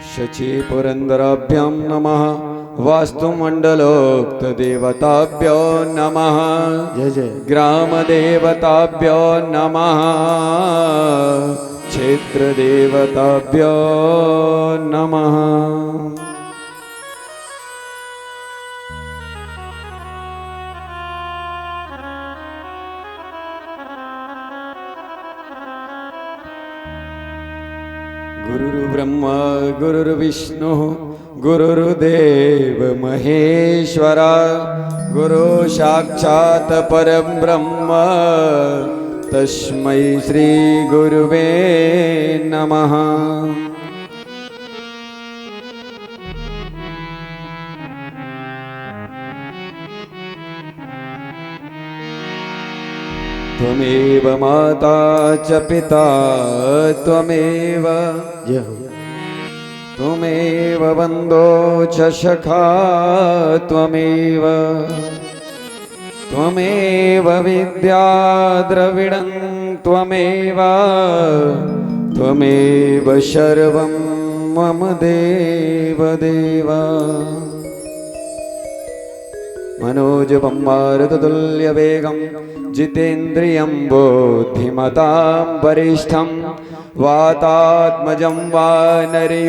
शची पुरंदराभ्यां नमः। वास्तुमंडलोक्त देवताभ्यो नमः। जय जय। ग्राम देवताभ्यो नमः। क्षेत्र देवताभ्यो नमः। गुरुर्ब्रह्मा गुरुर्विष्णु गुरुर्देव महेश्वरा। गुरु साक्षात् परब्रह्म तस्मै श्री गुरुवे नमः। त्वमेव माता च पिता त्वमेव। जय हो। त्वमेव बन्धो च सखा त्वमेव। त्वमेव विद्या द्रविडं त्वमेव। त्वमेव सर्वं मम देव देव। मनोजवं मारुततुल्यवेगं जितेन्द्रियं बुद्धिमतां वरिष्ठं। वातात्मजं वानरयूथमुख्यं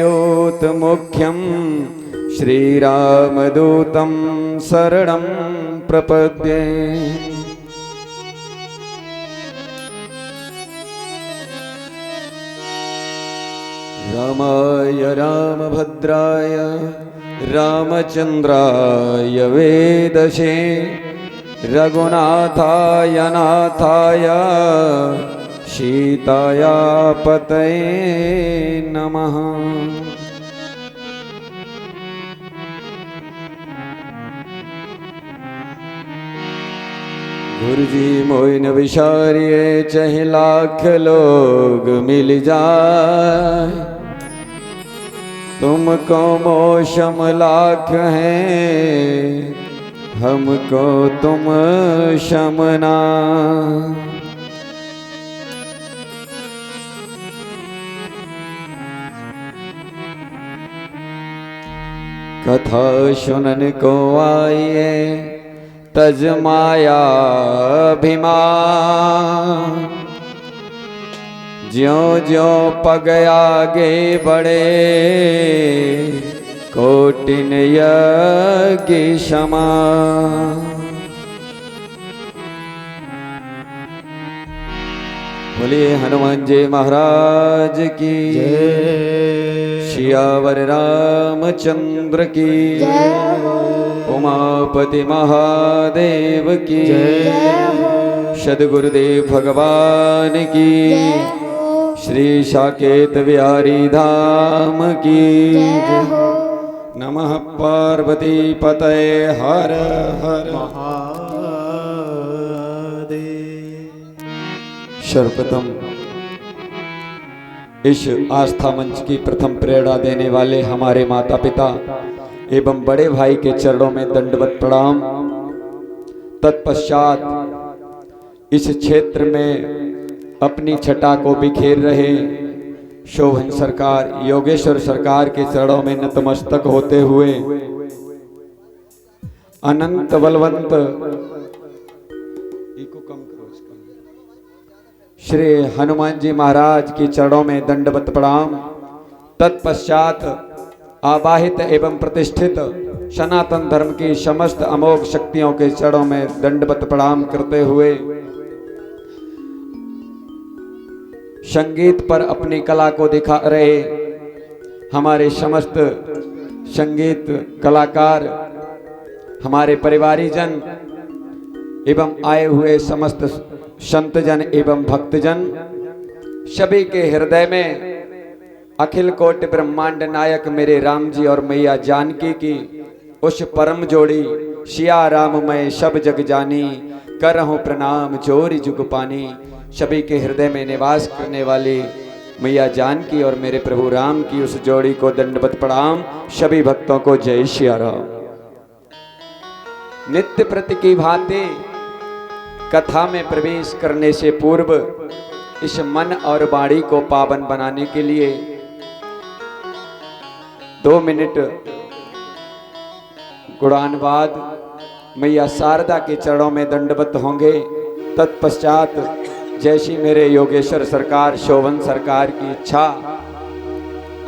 श्रीरामदूतं शरणं प्रपद्ये। रामाय रामभद्राय रामचन्द्राय वेदसे। रघुनाथाय नाथाय सीताया पतये नमः। गुरुजी मोइन विचारिए चाहे लाख लोग मिल जाए। तुमको मौसम लाख हैं हमको तुम शमना। कथा सुनन को आइए तज माया अभिमान। ज्यों ज्यों पग आगे बढ़े कोटिन यज्ञ समान। बोलिए हनुमान जी महाराज की जय। सियावर रामचंद्र की जय। उमापति महादेव की जय। सद्गुरुदेव भगवान की जय। श्री साकेत बिहारी धाम की जय हो। नमः पार्वती पतये हर हर महादेव। सर्वप्रथम इस आस्था मंच की प्रथम प्रेरणा देने वाले हमारे माता पिता एवं बड़े भाई के चरणों में दंडवत प्रणाम। तत्पश्चात इस क्षेत्र में अपनी छटा को बिखेर रहे शोभन सरकार योगेश्वर सरकार के चरणों में नतमस्तक होते हुए अनंत बलवंत श्री हनुमान जी महाराज के चरणों में दंडवत प्रणाम। तत्पश्चात आवाहित एवं प्रतिष्ठित सनातन धर्म की समस्त अमोघ शक्तियों के चरणों में दंडवत प्रणाम करते हुए संगीत पर अपनी कला को दिखा रहे हमारे समस्त संगीत कलाकार, हमारे परिवारीजन एवं आए हुए समस्त संतजन एवं भक्तजन, सभी के हृदय में अखिल कोटि ब्रह्मांड नायक मेरे राम जी और मैया जानकी की उस परम जोड़ी सिया राम मैं सब जग जानी करहूं प्रणाम जोरी जुग पानी। सभी के हृदय में निवास करने वाली मैया जानकी और मेरे प्रभु राम की उस जोड़ी को दंडवत प्रणाम। सभी भक्तों को जय सिया राम। नित्य प्रति की भांति कथा में प्रवेश करने से पूर्व इस मन और वाणी को पावन बनाने के लिए 2 मिनट गुणानुवाद मैया शारदा के चरणों में दंडवत होंगे। तत्पश्चात जैसी मेरे योगेश्वर सरकार शोभन सरकार की इच्छा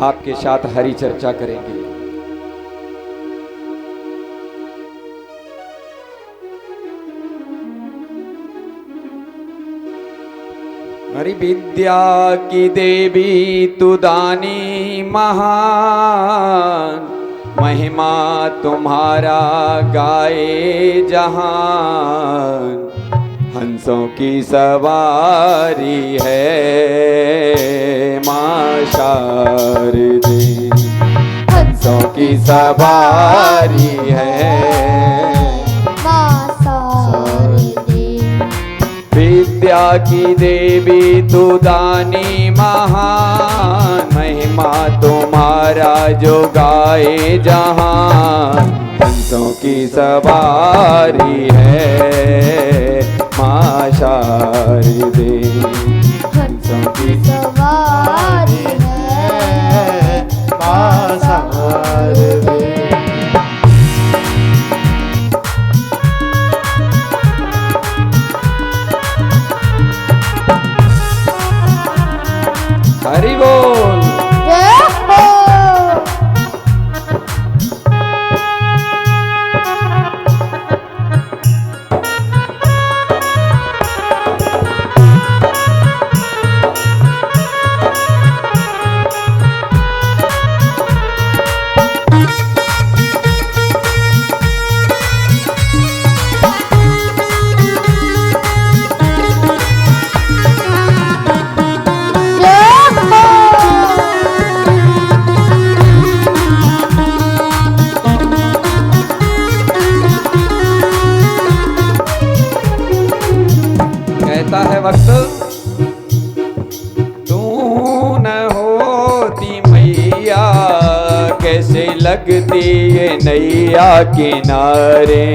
आपके साथ हरि चर्चा करेंगे। हरि विद्या की देवी तू दानी महान, महिमा तुम्हारा गाए जहान। हंसों की सवारी है माँ शारदे, हंसों की सवारी है माँ शारदे। विद्या की देवी तू दानी महान, महिमा तुम्हारा जो गाए जहान। हंसों की सवारी है माँ शारदे, हंसों की सवारी है माँ शारदे। हरि बोल। जय हो। कहता है वक्त, तू न होती मैया कैसे लगती ये नैया किनारे।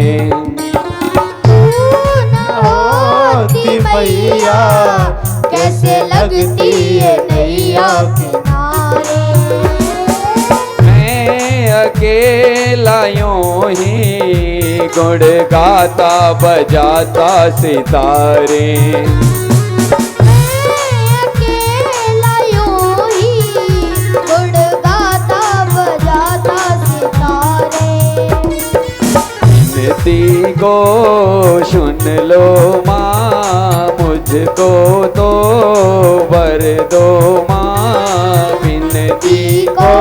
होती मैया कैसे लगती है नैया किनारे। मैं अकेला यूं ही गुण गाता बजाता सितारे। अकेला यूं ही गुण गाता बजाता सितारे। विनती को सुन लो माँ, मुझको तो वर दो माँ। विनती को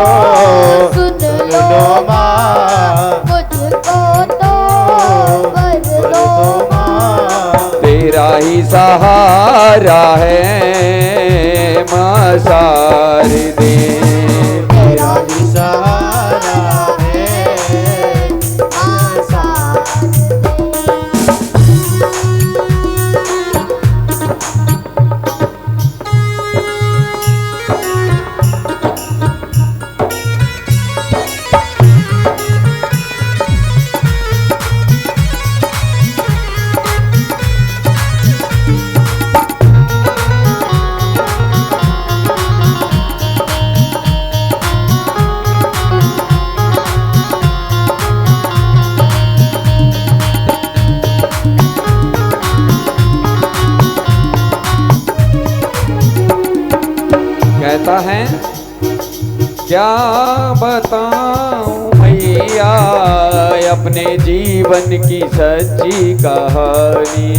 सुन लो माँ, मुझको तो वर दो माँ। तेरा ही सहारा है माँ शारदे, तेरा ही सहारा है माँ शारदे। कहता है क्या बताऊं मैया अपने जीवन की सच्ची कहानी।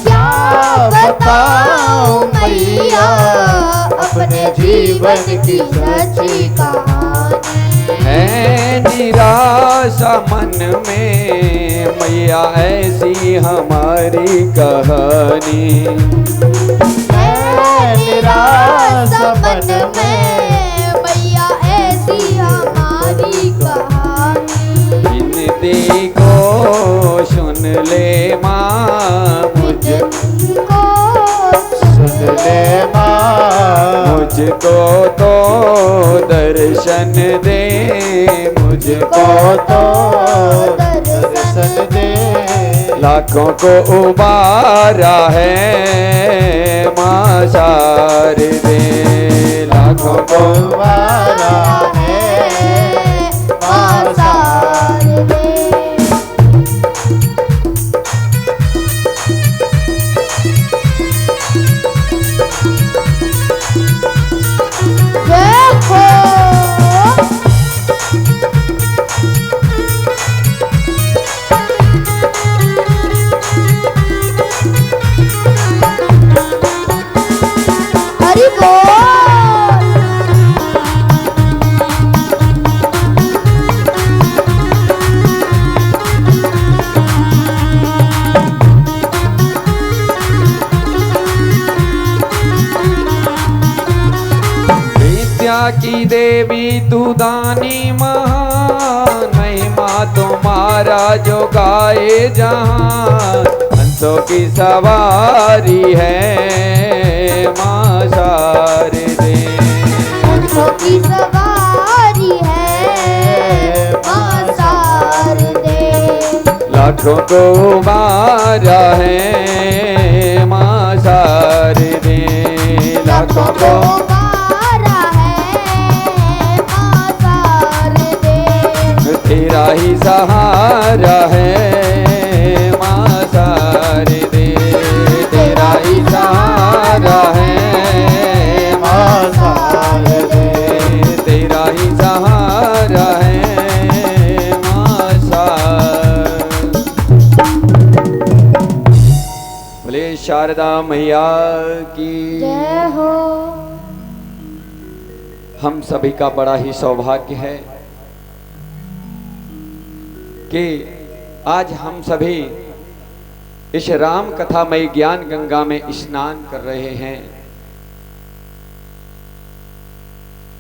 क्या बताऊं मैया अपने जीवन की सच्ची कहानी। है निराशा मन में मैया ऐसी हमारी कहानी। निराशा मन में मैया ऐसी हमारी कहानी। विनती को सुन ले माँ, मुझको सुन ले माँ, मुझको तो दर्शन दे, मुझको तो दर्शन दे। लाखों को उबारा है माँ शारदे, लाखों को उबारा है देवी तू दानी महान, महिमा तुम्हारा जो गाए जहां। हंसों की सवारी है माँ शारदे, हंसों की सवारी है माँ शारदे। लाखों को मारा है माँ शारदे, लाखों को मारा है माँ शारदे। तेरा ही सहारा है माँ शारदे, तेरा ही सहारा है माँ शारदे, तेरा ही सहारा है माँ शारदे। बोले शारदा मैया की जय हो। हम सभी का बड़ा ही सौभाग्य है कि आज हम सभी इस राम कथामयी ज्ञान गंगा में स्नान कर रहे हैं।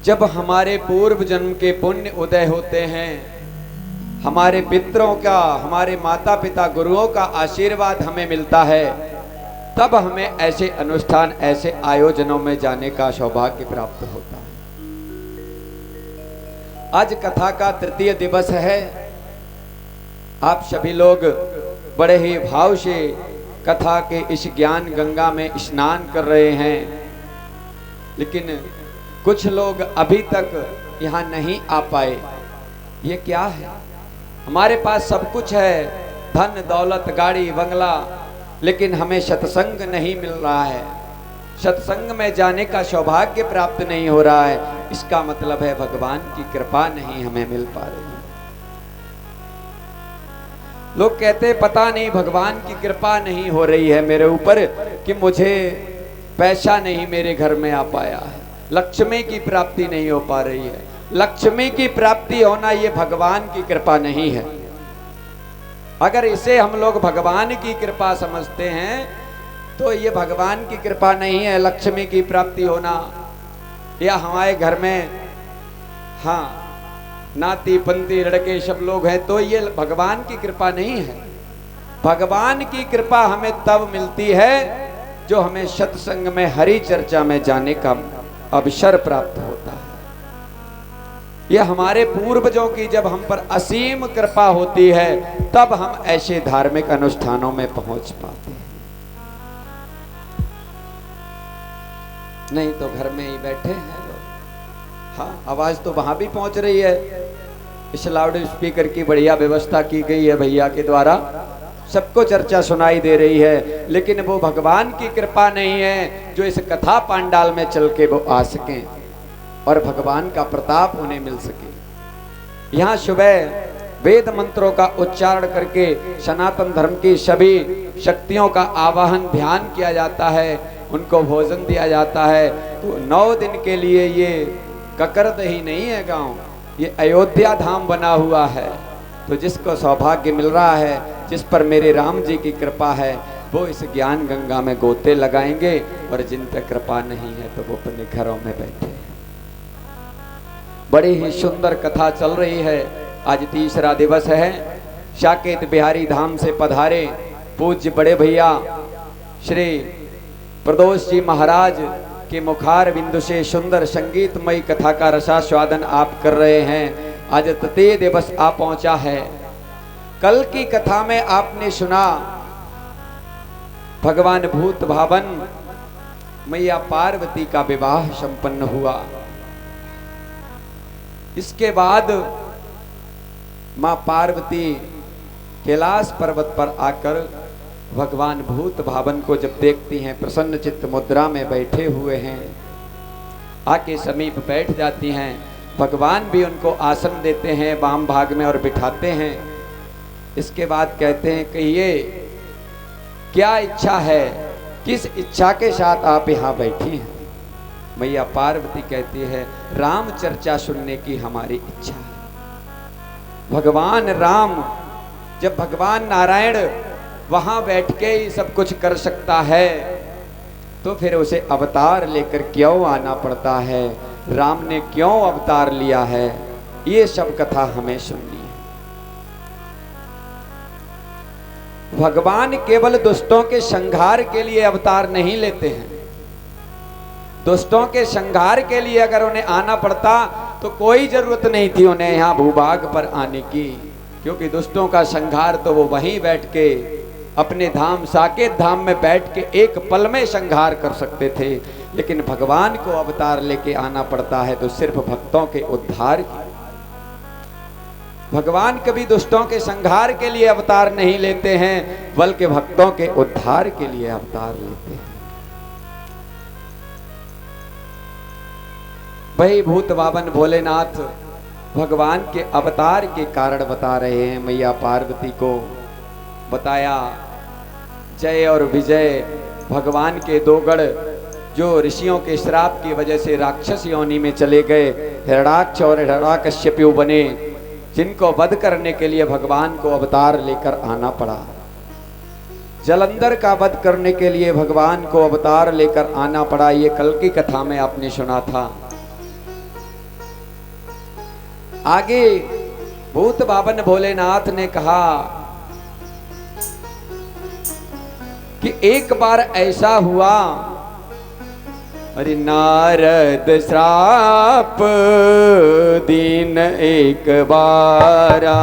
जब हमारे पूर्व जन्म के पुण्य उदय होते हैं, हमारे पितरों का, हमारे माता पिता गुरुओं का आशीर्वाद हमें मिलता है, तब हमें ऐसे अनुष्ठान, ऐसे आयोजनों में जाने का सौभाग्य प्राप्त होता है। आज कथा का तृतीय दिवस है। आप सभी लोग बड़े ही भाव से कथा के इस ज्ञान गंगा में स्नान कर रहे हैं, लेकिन कुछ लोग अभी तक यहाँ नहीं आ पाए। ये क्या है? हमारे पास सब कुछ है, धन दौलत गाड़ी बंगला, लेकिन हमें सत्संग नहीं मिल रहा है, सत्संग में जाने का सौभाग्य प्राप्त नहीं हो रहा है। इसका मतलब है भगवान की कृपा नहीं हमें मिल पा रही है। लोग कहते पता नहीं भगवान की कृपा नहीं हो रही है मेरे ऊपर, कि मुझे पैसा नहीं मेरे घर में आ पाया है, लक्ष्मी की प्राप्ति नहीं हो पा रही है। लक्ष्मी की प्राप्ति होना ये भगवान की कृपा नहीं है। अगर इसे हम लोग भगवान की कृपा समझते हैं तो ये भगवान की कृपा नहीं है। लक्ष्मी की प्राप्ति होना या हमारे घर में हाँ नाती पंती लड़के सब लोग हैं, तो ये भगवान की कृपा नहीं है। भगवान की कृपा हमें तब मिलती है जो हमें सत्संग में हरि चर्चा में जाने का अवसर प्राप्त होता है। यह हमारे पूर्वजों की जब हम पर असीम कृपा होती है, तब हम ऐसे धार्मिक अनुष्ठानों में पहुंच पाते हैं। नहीं तो घर में ही बैठे हैं लोग। हाँ, आवाज तो वहां भी पहुंच रही है। इस लाउड स्पीकर की बढ़िया व्यवस्था की गई है भैया के द्वारा, सबको चर्चा सुनाई दे रही है, लेकिन वो भगवान की कृपा नहीं है जो इस कथा पांडाल में चल के वो आ सकें और भगवान का प्रताप उन्हें मिल सके। यहाँ सुबह वेद मंत्रों का उच्चारण करके सनातन धर्म की सभी शक्तियों का आवाहन ध्यान किया जाता है, उनको भोजन दिया जाता है। तो 9 दिन के लिए ये ककरद ही नहीं है गांव, ये अयोध्या धाम बना हुआ है। तो जिसको सौभाग्य मिल रहा है, जिस पर मेरे राम जी की कृपा है, वो इस ज्ञान गंगा में गोते लगाएंगे, और जिन पर कृपा नहीं है तो वो अपने घरों में बैठे। बड़ी ही सुंदर कथा चल रही है। आज तीसरा दिवस है। साकेत बिहारी धाम से पधारे पूज्य बड़े भैया श्री प्रदोष जी महाराज के मुखार बिंदु से सुंदर संगीतमयी कथा का रसास्वादन आप कर रहे हैं। आज तृतीय दिवस आ पहुंचा है। कल की कथा में आपने सुना भगवान भूत भावन मैया पार्वती का विवाह संपन्न हुआ। इसके बाद मां पार्वती कैलाश पर्वत पर आकर भगवान भूत भावन को जब देखती हैं, प्रसन्न चित्त मुद्रा में बैठे हुए हैं, आके समीप बैठ जाती हैं। भगवान भी उनको आसन देते हैं वाम भाग में और बिठाते हैं। इसके बाद कहते हैं, कहिए क्या इच्छा है, किस इच्छा के साथ आप यहाँ बैठी हैं? मैया पार्वती कहती है, राम चर्चा सुनने की हमारी इच्छा है। भगवान राम, जब भगवान नारायण वहां बैठ के ही सब कुछ कर सकता है, तो फिर उसे अवतार लेकर क्यों आना पड़ता है? राम ने क्यों अवतार लिया है, ये सब कथा हमें सुननी है। भगवान केवल दुष्टों के संहार के लिए अवतार नहीं लेते हैं। दुष्टों के संहार के लिए अगर उन्हें आना पड़ता तो कोई जरूरत नहीं थी उन्हें यहाँ भूभाग पर आने की, क्योंकि दुष्टों का संहार तो वो वहीं बैठ के अपने धाम साकेत धाम में बैठ के एक पल में संहार कर सकते थे। लेकिन भगवान को अवतार लेके आना पड़ता है तो सिर्फ भक्तों के उद्धार की। भगवान कभी दुष्टों के संहार के लिए अवतार नहीं लेते हैं, बल्कि भक्तों के उद्धार के लिए अवतार लेते हैं। वही भूत बावन भोलेनाथ भगवान के अवतार के कारण बता रहे हैं। मैया पार्वती को बताया जय और विजय भगवान के दो गढ़ जो ऋषियों के श्राप की वजह से राक्षस योनि में चले गए, हिरण्याक्ष और हिरण्याकश्यपु बने, जिनको वध करने के लिए भगवान को अवतार लेकर आना पड़ा। जलंधर का वध करने के लिए भगवान को अवतार लेकर आना पड़ा। ये कल की कथा में आपने सुना था। आगे भूत बावन भोलेनाथ ने कहा कि एक बार ऐसा हुआ, अरे नारद श्राप दीन एक बारा,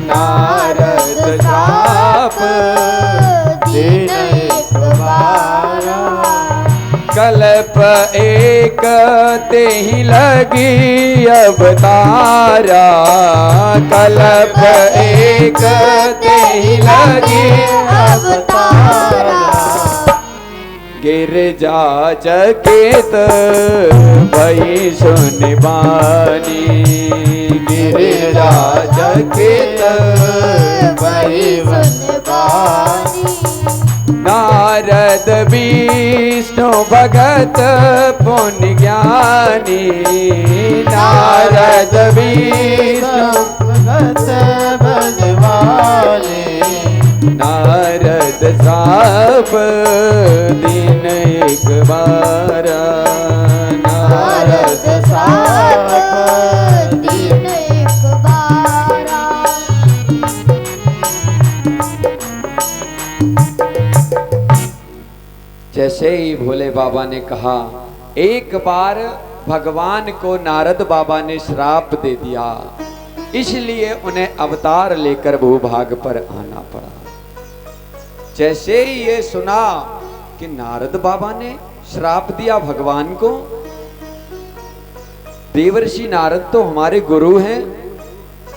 नारद श्राप दीन एक बारा, कल्प एक ते ही लगी अवतारा, कल्प एक ते ही लगी अवतारा, गिरजा चकित भई सुन बानी, गिरजा चकित भई सुन बानी, नारद विष्णु भगत पुण्य ज्ञानी, नारद विष्णु भगत भगवानी, नारद श्राप दीन एक बारा, नारद श्राप दीन एक बारा। जैसे ही भोले बाबा ने कहा, एक बार भगवान को नारद बाबा ने श्राप दे दिया, इसलिए उन्हें अवतार लेकर भूभाग पर आना पड़ा। जैसे ही ये सुना कि नारद बाबा ने श्राप दिया भगवान को, देवर्षि नारद तो हमारे गुरु हैं,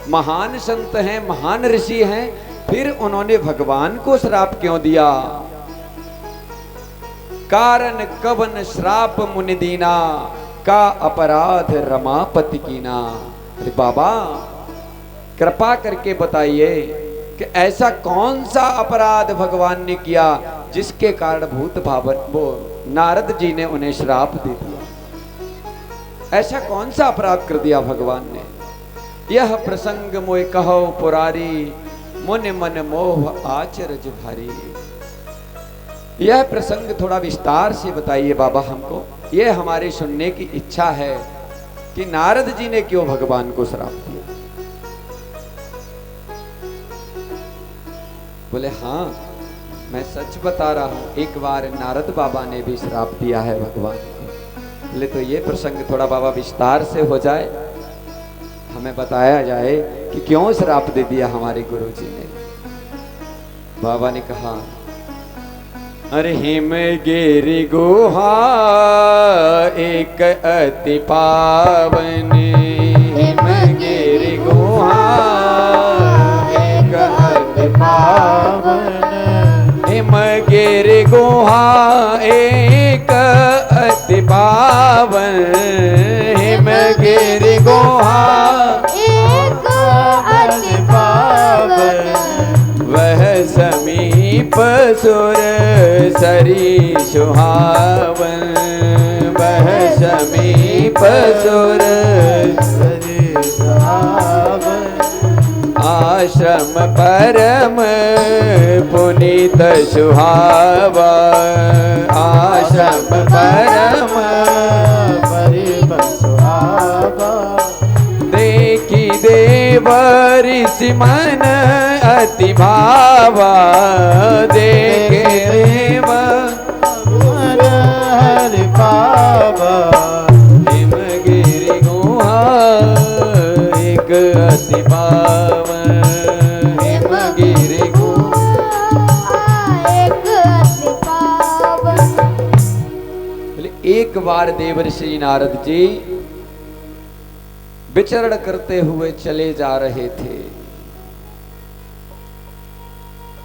महान संत हैं, महान ऋषि हैं, फिर उन्होंने भगवान को श्राप क्यों दिया? कारण कवन श्राप मुनि दीना, का अपराध रमापति कीना। अरे बाबा कृपा करके बताइए कि ऐसा कौन सा अपराध भगवान ने किया जिसके कारण भूत भावन वो नारद जी ने उन्हें श्राप दे दिया? ऐसा कौन सा अपराध कर दिया भगवान ने? यह प्रसंग मोय कहो पुरारी, मुनि मन मोह आचरज भारी। यह प्रसंग थोड़ा विस्तार से बताइए बाबा हमको, यह हमारी सुनने की इच्छा है कि नारद जी ने क्यों भगवान को श्राप दिया। बोले हाँ मैं सच बता रहा हूं, एक बार नारद बाबा ने भी श्राप दिया है भगवान को। बोले तो ये प्रसंग थोड़ा बाबा विस्तार से हो जाए, हमें बताया जाए कि क्यों श्राप दे दिया हमारे गुरु जी ने। बाबा ने कहा, अरे हिमगिरि गुहा एक अति पावन, हिमगिरि गुहा एक अति पावन, हिमगिरि गुहा एक अति पावन, हिमगिरि गुहा एक अति पावन, वह समीप सुर सरी सुहावन, वह समीप सुर सरी सुहावन, आश्रम परम पुनीत सुहावा, आश्रम परम परिपति ऋषि मन अति भावा देखे रे मन हरि पावा हिमगिरि गुहा एक अति पावन हिमगिरि एक अति पावन। एक बार देवर्षि नारद जी विचरण करते हुए चले जा रहे थे।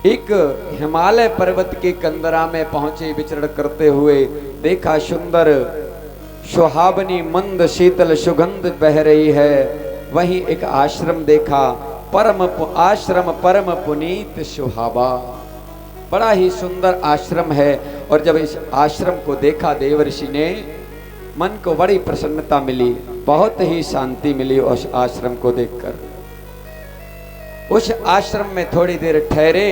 एक हिमालय पर्वत के कंदरा में पहुंचे। विचरण करते हुए देखा सुंदर सुहावनी मंद शीतल सुगंध बह रही है। वहीं एक आश्रम देखा, आश्रम परम पुनीत सुहावा, बड़ा ही सुंदर आश्रम है। और जब इस आश्रम को देखा देवर्षि ने, मन को बड़ी प्रसन्नता मिली, बहुत ही शांति मिली उस आश्रम को देखकर। उस आश्रम में थोड़ी देर ठहरे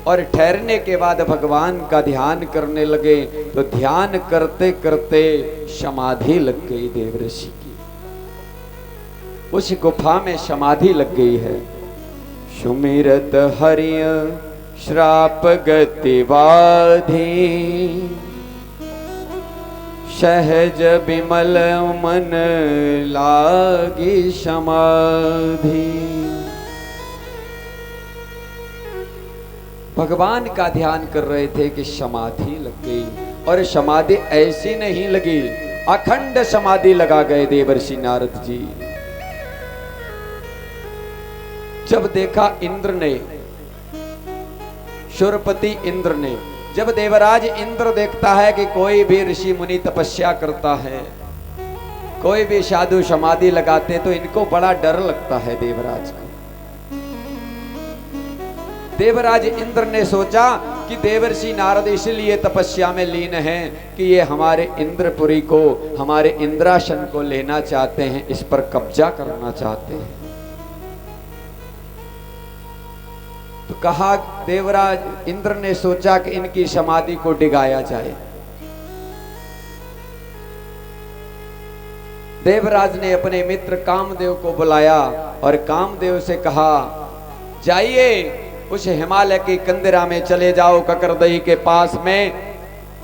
और ठहरने के बाद भगवान का ध्यान करने लगे। तो ध्यान करते करते समाधि लग गई देवर्षि की। उस गुफा में समाधि लग गई है। सुमिरत हरिय श्राप गति बाधी सहज विमल मन लागी समाधि। भगवान का ध्यान कर रहे थे कि समाधि लग गई। और समाधि ऐसी नहीं लगी, अखंड समाधि लगा गए देवर्षि नारद जी। जब देखा इंद्र ने, शूरपति इंद्र ने, जब देवराज इंद्र देखता है कि कोई भी ऋषि मुनि तपस्या करता है, कोई भी साधु समाधि लगाते, तो इनको बड़ा डर लगता है देवराज को। देवराज इंद्र ने सोचा कि देवर्षि नारद इसलिए तपस्या में लीन हैं कि ये हमारे इंद्रपुरी को, हमारे इंद्रासन को लेना चाहते हैं, इस पर कब्जा करना चाहते हैं। तो कहा, देवराज इंद्र ने सोचा कि इनकी समाधि को डिगाया जाए। देवराज ने अपने मित्र कामदेव को बुलाया और कामदेव से कहा, जाइए उस हिमालय की कंदरा में चले जाओ, ककरदही के पास में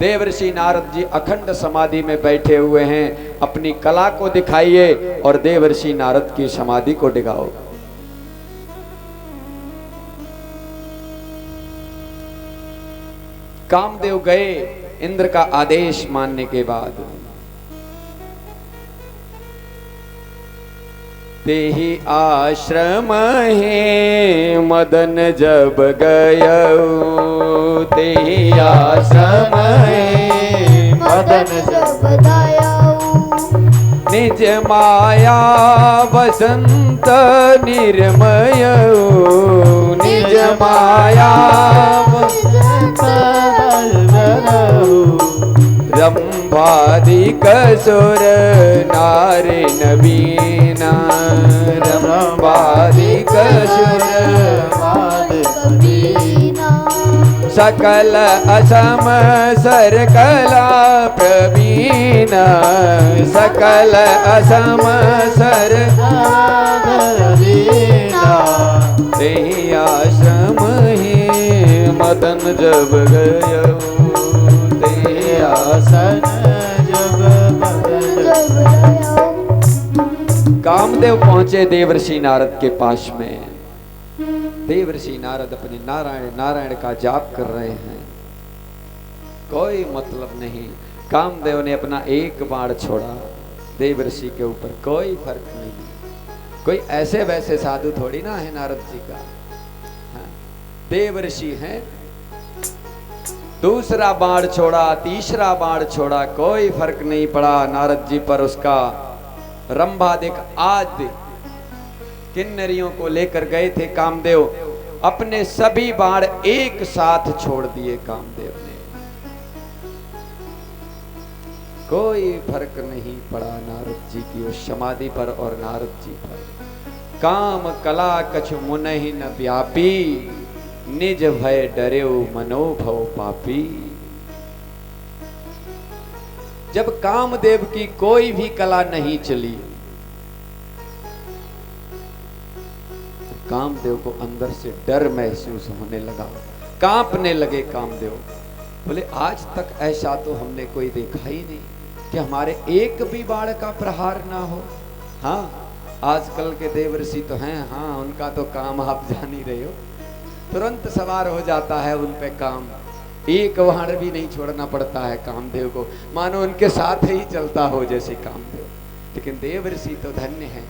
देवर्षि नारद जी अखंड समाधि में बैठे हुए हैं, अपनी कला को दिखाइए और देवर्षि नारद की समाधि को डिगाओ। कामदेव गए इंद्र का आदेश मानने के बाद। तेहि आश्रम है मदन जब गयो, तेहि आश्रम है मदन जब गयो, निज माया वसंत निर्मय, निज माया रंभादिक सुर नारी नवीना, रंभादिक सुर सकल असम सर कला प्रवीण, सकल असम सर तेहि आश्रम ही मदन जब गयो, तेहि आसन जब गयो। कामदेव पहुंचे देवर्षि नारद के पास में। देवर्षि नारद अपने नारायण नारायण का जाप कर रहे हैं, कोई मतलब नहीं। कामदेव ने अपना एक बाण छोड़ा देवर्षि के ऊपर, कोई फर्क नहीं। कोई ऐसे वैसे साधु थोड़ी ना है नारद जी का, हाँ, देवर्षि हैं। दूसरा बाण छोड़ा, तीसरा बाण छोड़ा, कोई फर्क नहीं पड़ा नारद जी पर उसका। रंभादिक आदि किन्नरियों को लेकर गए थे कामदेव, अपने सभी बाण एक साथ छोड़ दिए कामदेव ने, कोई फर्क नहीं पड़ा नारद जी की उस समाधि पर और नारद जी पर। काम कला कछ मुनहि न व्यापी, निज भय डरेउ मनोभव पापी। जब कामदेव की कोई भी कला नहीं चली, कामदेव को अंदर से डर महसूस होने लगा, कांपने लगे कामदेव। बोले आज तक ऐसा तो हमने कोई देखा ही नहीं कि हमारे एक भी बाण का प्रहार ना हो। हाँ, आजकल के देवर्षि तो हैं, हाँ उनका तो काम आप जान ही रहे हो, तुरंत सवार हो जाता है उन पे काम, एक वाण भी नहीं छोड़ना पड़ता है कामदेव को, मानो उनके साथ ही चलता हो जैसे कामदेव। लेकिन देवर्षि तो धन्य है।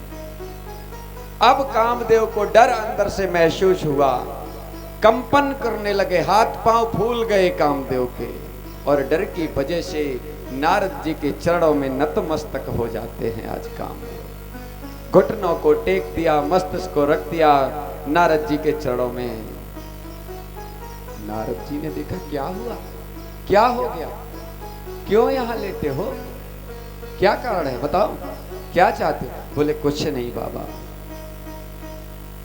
अब कामदेव को डर अंदर से महसूस हुआ, कंपन करने लगे, हाथ पांव फूल गए कामदेव के, और डर की वजह से नारद जी के चरणों में नतमस्तक हो जाते हैं। आज कामदेव घुटनों को टेक दिया, मस्तिष्क को रख दिया नारद जी के चरणों में। नारद जी ने देखा क्या हुआ, क्या हो गया, क्यों यहां लेटे हो, क्या कारण है बताओ, क्या चाहते हो? बोले कुछ नहीं बाबा,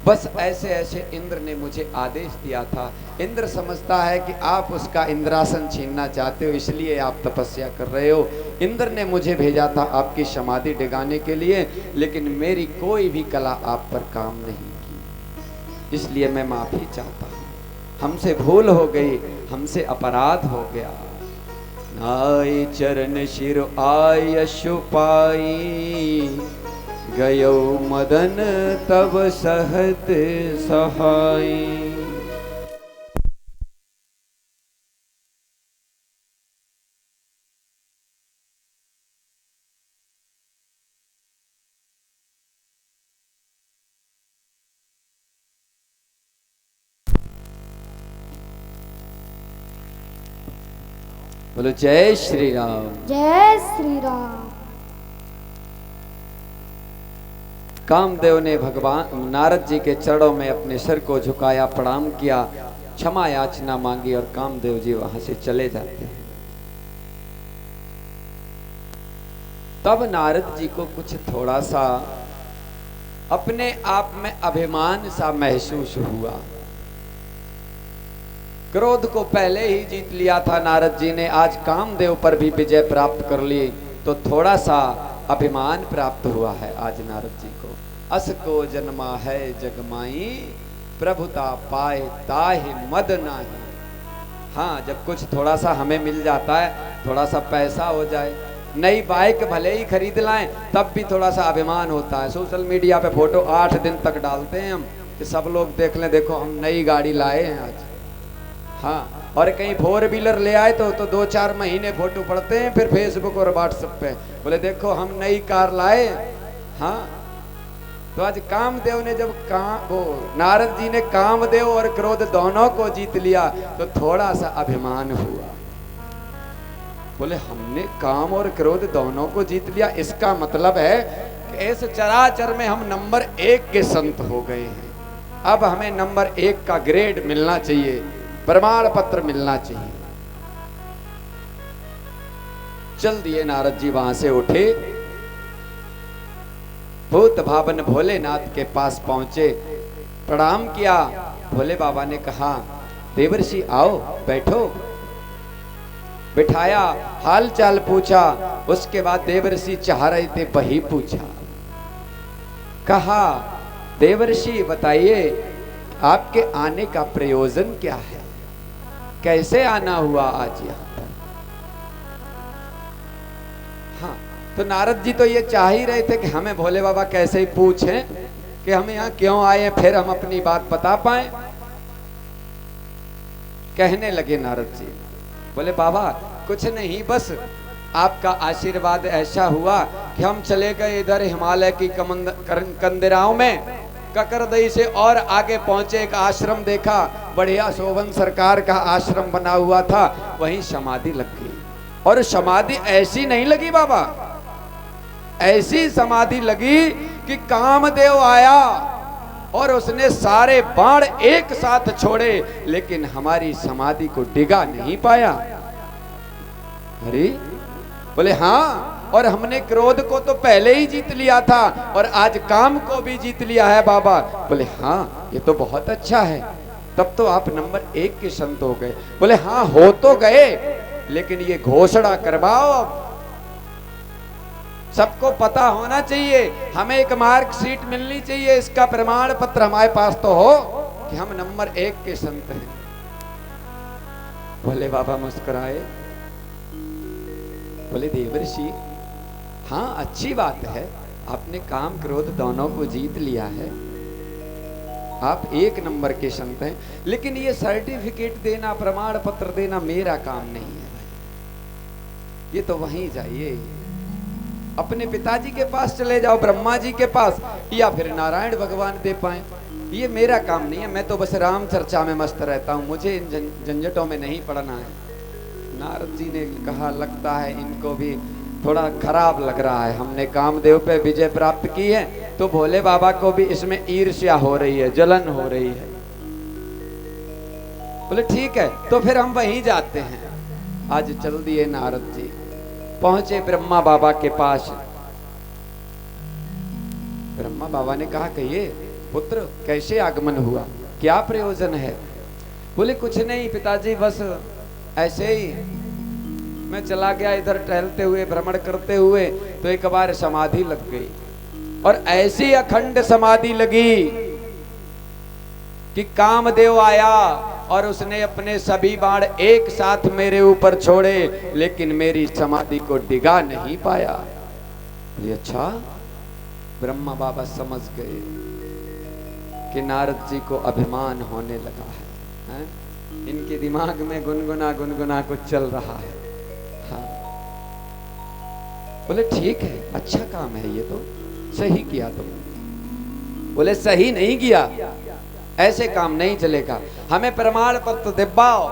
बस ऐसे ऐसे इंद्र ने मुझे आदेश दिया था। इंद्र समझता है कि आप उसका इंद्रासन छीनना चाहते हो, इसलिए आप तपस्या कर रहे हो। इंद्र ने मुझे भेजा था आपकी समाधि डिगाने के लिए, लेकिन मेरी कोई भी कला आप पर काम नहीं की, इसलिए मैं माफी चाहता हूँ। हमसे भूल हो गई, हमसे अपराध हो गया। नाय चरण शिर आयशु पाई, गयो मदन तब सहत सहाई। बोलो जय श्री राम। जय श्री राम। कामदेव ने भगवान नारद जी के चरणों में अपने सिर को झुकाया, प्रणाम किया, क्षमा याचना मांगी, और कामदेव जी वहां से चले जाते हैं। तब नारद जी को कुछ थोड़ा सा अपने आप में अभिमान सा महसूस हुआ। क्रोध को पहले ही जीत लिया था नारद जी ने, आज कामदेव पर भी विजय प्राप्त कर ली, तो थोड़ा सा अभिमान प्राप्त हुआ है आज नारद जी को। अस को जन्मा है जगमाई, प्रभुता पाए ताहि मद नाही। हाँ, जब कुछ थोड़ा सा हमें मिल जाता है, थोड़ा सा पैसा हो जाए, नई बाइक भले ही खरीद लाएं, तब भी थोड़ा सा अभिमान होता है। सोशल मीडिया पे फोटो 8 दिन तक डालते हैं हम कि सब लोग देख लें, देखो हम नई गाड़ी लाए हैं आज। हाँ, और कहीं 4 व्हीलर ले आए तो 2-4 महीने फोटो पड़ते हैं फिर फेसबुक और व्हाट्सएप पे, बोले देखो हम नई कार लाए। हाँ, तो आज कामदेव ने जब नारद जी ने कामदेव और क्रोध दोनों को जीत लिया, तो थोड़ा सा अभिमान हुआ। बोले हमने काम और क्रोध दोनों को जीत लिया, इसका मतलब है कि इस चराचर में हम नंबर 1 के संत हो गए हैं। अब हमें नंबर 1 का ग्रेड मिलना चाहिए, प्रमाण पत्र मिलना चाहिए। चल दिए नारद जी वहां से उठे, भूत भावन भोलेनाथ के पास पहुंचे, प्रणाम किया। भोले बाबा ने कहा देवर्षि आओ बैठो, बिठाया, हाल चाल पूछा। उसके बाद देवर्षि चाह रहे थे वही पूछा, कहा देवर्षि बताइए आपके आने का प्रयोजन क्या है, कैसे आना हुआ आज यहाँ पर। हाँ, तो नारद जी तो ये चाह ही रहे थे कि हमें भोले बाबा कैसे ही पूछें कि हम यहाँ क्यों आए, फिर हम अपनी बात बता पाए। कहने लगे नारद जी, बोले बाबा कुछ नहीं, बस आपका आशीर्वाद ऐसा हुआ कि हम चले गए इधर हिमालय की कंदराओं में, ककरदई से और आगे पहुंचे, एक आश्रम देखा, बढ़िया शोभन सरकार का आश्रम बना हुआ था, वहीं समाधि लग गई। और समाधि ऐसी नहीं लगी बाबा, ऐसी समाधि लगी कि कामदेव आया और उसने सारे बाण एक साथ छोड़े, लेकिन हमारी समाधि को डिगा नहीं पाया। अरे बोले हाँ, और हमने क्रोध को तो पहले ही जीत लिया था और आज काम को भी जीत लिया है बाबा। बोले हाँ, ये तो बहुत अच्छा है, तब तो आप नंबर 1 के संत हो गए। बोले हाँ हो तो गए, लेकिन ये घोषणा करवाओ अब सबको पता होना चाहिए, हमें एक मार्कशीट मिलनी चाहिए, इसका प्रमाण पत्र हमारे पास तो हो कि हम नंबर 1 के संत हैं। भोले बाबा मुस्कुराए, बोले देवर्षि हाँ अच्छी बात है, आपने काम क्रोध दोनों को जीत लिया है, आप 1 नंबर के संत हैं, लेकिन ये सर्टिफिकेट देना, प्रमाण पत्र देना मेरा काम नहीं है भाई। ये तो वहीं जाइए, अपने पिताजी के पास चले जाओ, ब्रह्मा जी के पास, या फिर नारायण भगवान दे पाए। ये मेरा काम नहीं है, मैं तो बस राम चर्चा में मस्त रहता हूँ, मुझे इन झंझटों में नहीं पड़ना है। नारद जी ने कहा लगता है इनको भी थोड़ा खराब लग रहा है, हमने कामदेव पे विजय प्राप्त की है तो भोले बाबा को भी इसमें ईर्ष्या हो रही है, जलन हो रही है। बोले ठीक है, तो फिर हम वहीं जाते हैं। आज चल दिए नारद जी, पहुंचे ब्रह्मा बाबा के पास। ब्रह्मा बाबा ने कहा कहिए पुत्र कैसे आगमन हुआ, क्या प्रयोजन है? बोले कुछ नहीं पिताजी, बस ऐसे ही मैं चला गया इधर टहलते हुए, भ्रमण करते हुए, तो एक बार समाधि लग गई, और ऐसी अखंड समाधि लगी कि कामदेव आया और उसने अपने सभी बाण एक साथ मेरे ऊपर छोड़े, लेकिन मेरी समाधि को डिगा नहीं पाया। ये अच्छा, ब्रह्मा बाबा समझ गए कि नारद जी को अभिमान होने लगा है? इनके दिमाग में गुनगुना गुनगुना कुछ चल रहा है। हाँ। बोले ठीक है, अच्छा काम है, ये तो सही किया तुम। बोले सही नहीं किया, ऐसे काम नहीं चलेगा, हमें प्रमाण पत्र दिलवाओ,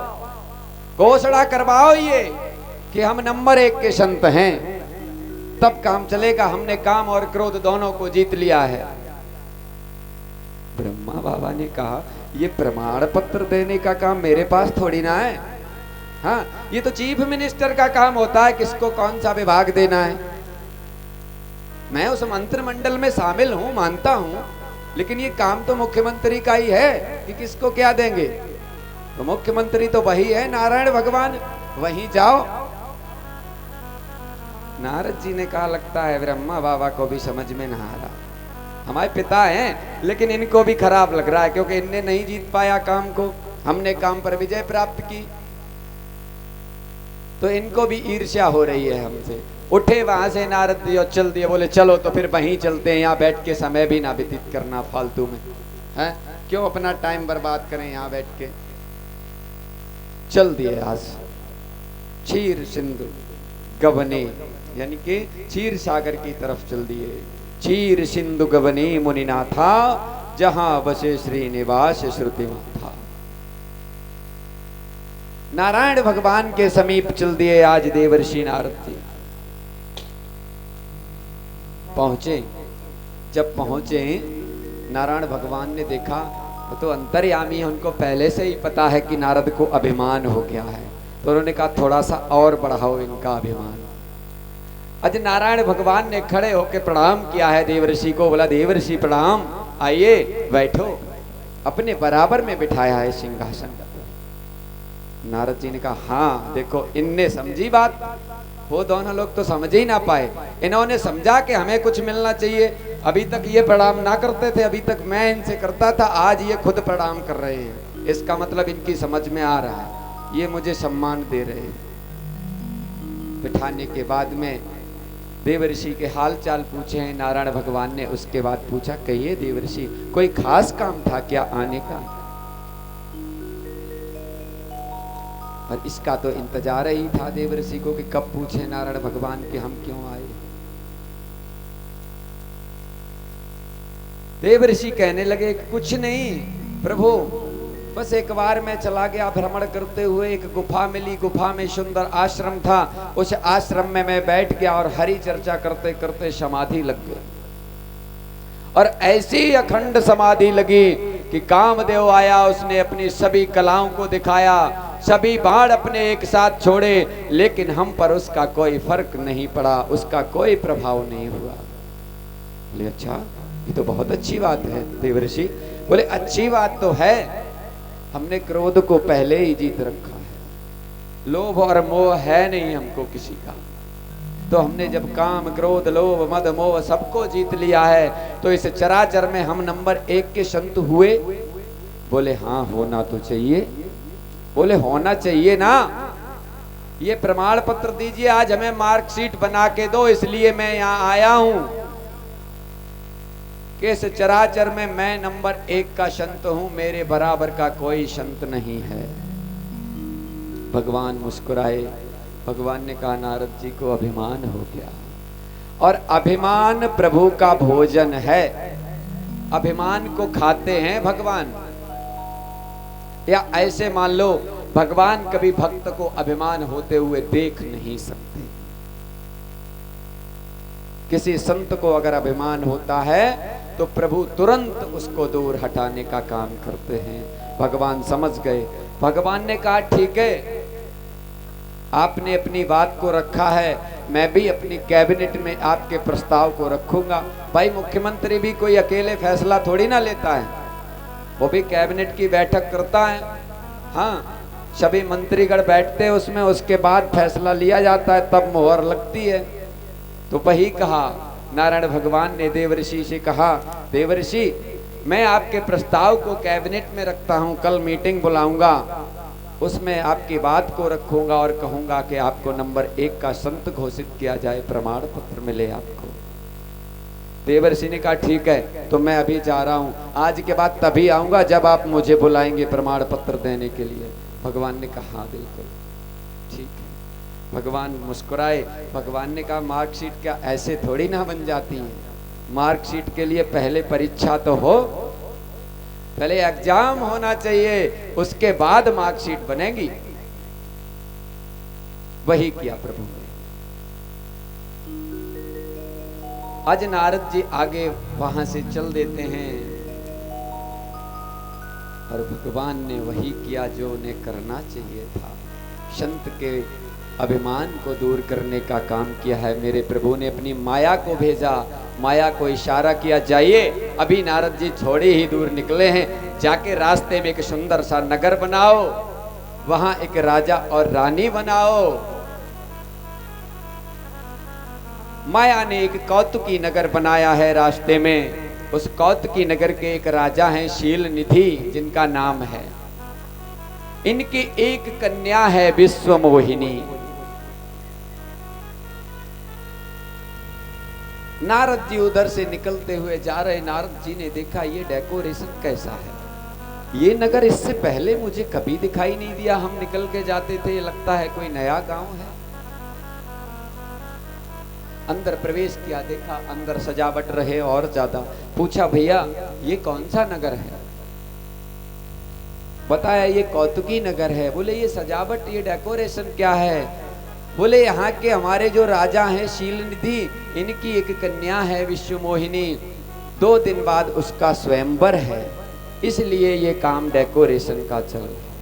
घोषणा करवाओ ये कि हम नंबर 1 के संत हैं, तब काम चलेगा। हमने काम और क्रोध दोनों को जीत लिया है। ब्रह्मा बाबा ने कहा ये प्रमाण पत्र देने का काम मेरे पास थोड़ी ना है, हाँ ये तो चीफ मिनिस्टर का काम होता है, किसको कौन सा विभाग देना है। मैं उस मंत्रिमंडल में शामिल हूं, मानता हूं, लेकिन ये काम तो मुख्यमंत्री का ही है कि किसको क्या देंगे। तो मुख्यमंत्री तो वही है, नारायण भगवान, वहीं जाओ। नारद जी ने कहा लगता है ब्रह्मा बाबा को भी समझ में ना आ रहा, हमारे पिता हैं लेकिन इनको भी खराब लग रहा है, क्योंकि इनने नहीं जीत पाया काम को, हमने काम पर विजय प्राप्त की, तो इनको भी ईर्ष्या हो रही है हमसे। उठे वहां से नारद जी और चल दिए। बोले चलो तो फिर वहीं चलते हैं, यहाँ बैठ के समय भी ना व्यतीत करना फालतू में, है क्यों अपना टाइम बर्बाद करें यहाँ बैठ के। चल दिए आज क्षीर सिंधु गबने, यानी कि क्षीर सागर की तरफ चल दिए। क्षीर सिंधु गबने मुनिनाथा, जहां बसे श्रीनिवास श्रुति माथा। नारायण भगवान के समीप चल दिए आज देवर्षि नारद जी। पहुंचे, जब पहुंचे नारायण भगवान ने देखा, तो अंतर्यामी है, उनको पहले से ही पता है कि नारद को अभिमान हो गया है, तो उन्होंने कहा थोड़ा सा और बढ़ाओ इनका अभिमान। आज नारायण भगवान ने खड़े होकर प्रणाम किया है देवर्षि को, बोला देवर्षि प्रणाम, आइए बैठो, अपने बराबर में बिठाया है सिंहासन। नारद जी ने कहा हाँ देखो इनने समझी बात, वो दोनों लोग तो समझ ही ना पाए, इन्होंने समझा कि हमें कुछ मिलना चाहिए। अभी तक ये प्रणाम ना करते थे, अभी तक मैं इनसे करता था, आज ये खुद प्रणाम कर रहे हैं, इसका मतलब इनकी समझ में आ रहा है, ये मुझे सम्मान दे रहे हैं। बिठाने के बाद में देवर्षि के हाल चाल पूछे हैं नारायण भगवान ने। उसके बाद पूछा कहिए देवर्षि कोई खास काम था क्या आने का? और इसका तो इंतजार ही था देवर्षि को कि कब पूछे नारायण भगवान कि हम क्यों आए। देवर्षि कहने लगे कुछ नहीं प्रभु, बस एक बार मैं चला गया भ्रमण करते हुए, एक गुफा मिली, गुफा में सुंदर आश्रम था, उस आश्रम में मैं बैठ गया और हरि चर्चा करते करते समाधि लग गई, और ऐसी अखंड समाधि लगी कि कामदेव आया, उसने अपनी सभी कलाओं को दिखाया, सभी बाण अपने एक साथ छोड़े, लेकिन हम पर उसका कोई फर्क नहीं पड़ा, उसका कोई प्रभाव नहीं हुआ। बोले अच्छा ये तो बहुत अच्छी बात है देवर्षि। बोले अच्छी बात तो है, हमने क्रोध को पहले ही जीत रखा है, लोभ और मोह है नहीं हमको किसी का, तो हमने जब काम क्रोध लोभ मद मोह सबको जीत लिया है तो इस चराचर में हम नंबर 1 के संत हुए? बोले हाँ होना तो चाहिए। बोले होना चाहिए ना, ये प्रमाण पत्र दीजिए, आज हमें मार्कशीट बना के दो, इसलिए मैं यहाँ आया हूं कि इस चराचर में मैं नंबर 1 का संत हूं, मेरे बराबर का कोई संत नहीं है। भगवान मुस्कुराए। भगवान ने कहा नारद जी को अभिमान हो गया, और अभिमान प्रभु का भोजन है। अभिमान को खाते हैं भगवान, या ऐसे मान लो भगवान कभी भक्त को अभिमान होते हुए देख नहीं सकते। किसी संत को अगर अभिमान होता है तो प्रभु तुरंत उसको दूर हटाने का काम करते हैं। भगवान समझ गए। भगवान ने कहा ठीक है, आपने अपनी बात को रखा है, मैं भी अपनी कैबिनेट में आपके प्रस्ताव को रखूंगा। भाई मुख्यमंत्री भी कोई अकेले फैसला थोड़ी ना लेता है, वो भी कैबिनेट की बैठक करता है। हाँ, सभी मंत्रीगण बैठते हैं उसमें, उसके बाद फैसला लिया जाता है, तब मोहर लगती है। तो वही कहा नारायण भगवान ने देवर्षि से कहा, देवर्षि मैं आपके प्रस्ताव को कैबिनेट में रखता हूं, कल मीटिंग बुलाऊंगा, उसमें आपकी बात को रखूंगा और कहूंगा कि आपको नंबर 1 का संत घोषित किया जाए, प्रमाण पत्र मिले आपको। देवर्षि ने कहा ठीक है, तो मैं अभी जा रहा हूं, आज के बाद तभी आऊंगा जब आप मुझे बुलाएंगे प्रमाण पत्र देने के लिए। भगवान ने कहा हाँ बिल्कुल ठीक है। भगवान मुस्कुराए। भगवान ने कहा मार्कशीट क्या ऐसे थोड़ी ना बन जाती है, मार्कशीट के लिए पहले परीक्षा तो हो, पहले एग्जाम होना चाहिए, उसके बाद मार्कशीट बनेगी। वही किया प्रभु ने। आज नारद जी आगे वहां से चल देते हैं, और भगवान ने वही किया जो उन्हें करना चाहिए था। संत के अभिमान को दूर करने का काम किया है। मेरे प्रभु ने अपनी माया को भेजा, माया को इशारा किया जाइए। अभी नारद जी थोड़ी ही दूर निकले हैं, जाके रास्ते में एक सुंदर सा नगर बनाओ, वहां एक राजा और रानी बनाओ। माया ने एक कौतुकी नगर बनाया है रास्ते में। उस कौतुकी नगर के एक राजा हैं शील निधि, जिनका नाम है। इनकी एक कन्या है विश्व मोहिनी। नारद जी उधर से निकलते हुए जा रहे। नारद जी ने देखा ये डेकोरेशन कैसा है, ये नगर इससे पहले मुझे कभी दिखाई नहीं दिया। हम निकल के जाते थे, लगता है कोई नया गांव है। अंदर प्रवेश किया, देखा अंदर सजावट रहे और ज्यादा। पूछा भैया ये कौन सा नगर है? बताया ये कौतुकी नगर है। बोले ये सजावट, ये डेकोरेशन क्या है? बोले यहाँ के हमारे जो राजा हैं शील निधि, इनकी एक कन्या है विश्व मोहिनी, 2 दिन बाद उसका स्वयंवर है, इसलिए ये काम डेकोरेशन का चल रहा है।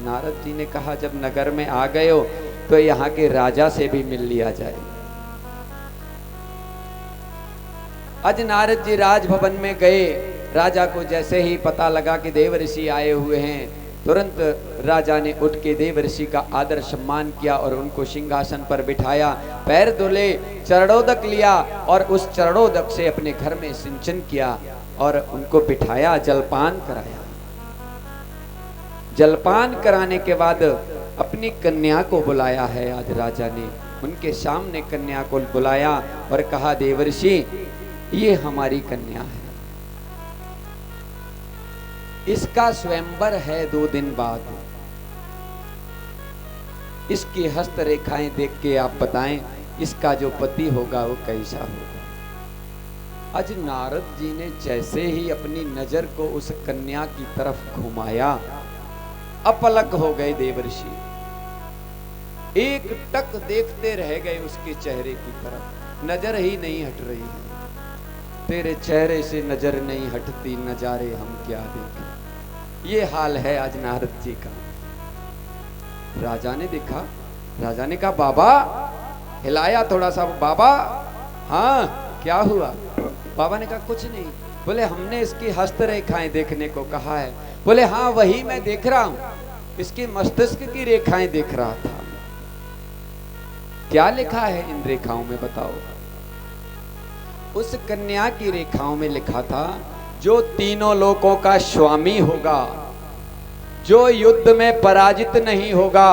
नारद जी ने कहा जब नगर में आ गए हो तो यहाँ के राजा से भी मिल लिया जाए। आज नारद जी राजभवन में गए। राजा को जैसे ही पता लगा कि देवर्षि आए हुए हैं, तुरंत राजा ने उठ के देवर्षि का आदर सम्मान किया और उनको सिंहासन पर बिठाया, पैर धुले, चरणोदक लिया और उस चरणोदक से अपने घर में सिंचन किया और उनको बिठाया, जलपान कराया। जलपान कराने के बाद अपनी कन्या को बुलाया है। आज राजा ने उनके सामने कन्या को बुलाया और कहा देवर्षि ये हमारी कन्या है, इसका स्वयंवर है 2 दिन बाद, इसकी हस्त रेखाएं देख के आप बताएं इसका जो पति होगा वो कैसा होगा। आज नारद जी ने जैसे ही अपनी नजर को उस कन्या की तरफ घुमाया, अपलक हो गए देवर्षि। एक टक देखते रह गए उसके चेहरे की तरफ, नजर ही नहीं हट रही है। तेरे चेहरे से नजर नहीं हटती, नजारे हम क्या देखें। ये हाल है आज नारद जी का। राजा ने देखा, राजा ने कहा बाबा, हिलाया थोड़ा सा, बाबा हाँ क्या हुआ? बाबा ने कहा कुछ नहीं। बोले हमने इसकी हस्तरेखाएं देखने को कहा है। बोले हाँ वही मैं देख रहा हूं, इसकी मस्तिष्क की रेखाएं देख रहा था। क्या लिखा है इन रेखाओं में बताओ? उस कन्या की रेखाओं में लिखा था, जो तीनों लोकों का स्वामी होगा, जो युद्ध में पराजित नहीं होगा,